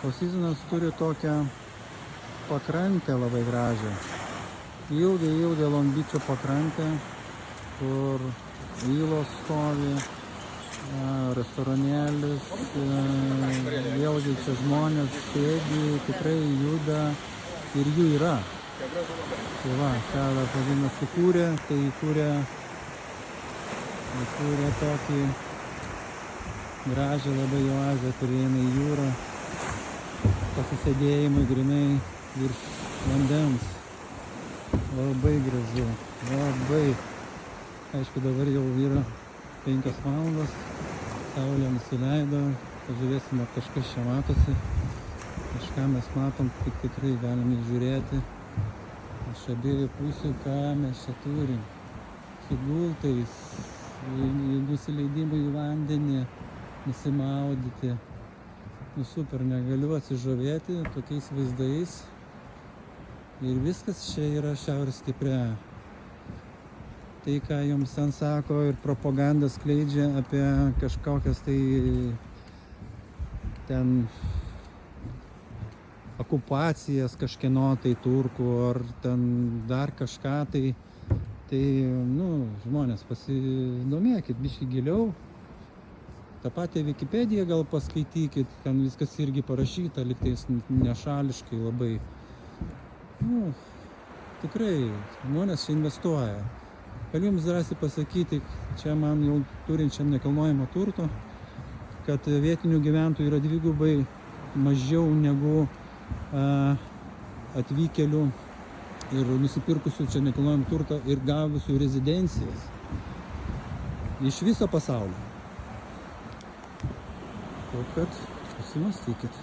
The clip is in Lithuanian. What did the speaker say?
O Seasonas turi tokią pakrantę labai gražią. Ilgą Long Beach'o pakrantę, kur vilos stovi, restoranėlis, vėlgi čia žmonės sėdi, tikrai juda ir jų yra. Tai va, ką pavadinas įkūrė, tai įkūrė tokį gražią labai oazę, kur eina į jūrą, pasisėdėjimui grinai virš vandens. Labai gražu, labai. Aišku, dabar jau yra 5 valandos, saulė nusileido, pažiūrėsim, ar kažkas čia matosi. Kažką mes matom, tik tikrai galime žiūrėti iš abiejų pusių, ką mes čia turim. Su gultais, nusileidimui į vandenį, nusimaudyti. Nu super, negaliu atsižavėti tokiais vaizdais. Ir viskas čia yra Šiaurės Kipre. Tai, ką jums ten sako ir propaganda skleidžia apie kažkokias tai ten okupacijas kažkieno tai turkų ar ten dar kažką, tai žmonės pasidomėkit biškį giliau. Ta pati Wikipediją gal paskaitykit, ten viskas irgi parašyta, lygtais nešališkai labai. Tikrai žmonės čia investuoja. Galiu jums drąsiai pasakyti, čia man jau turinčiam nekilnojamo turto, kad vietinių gyventojų yra 2 mažiau negu atvykėlių ir nusipirkusių čia nekilnojamą turtą ir gavusių rezidencijas iš viso pasaulio. O kad susimąstykit.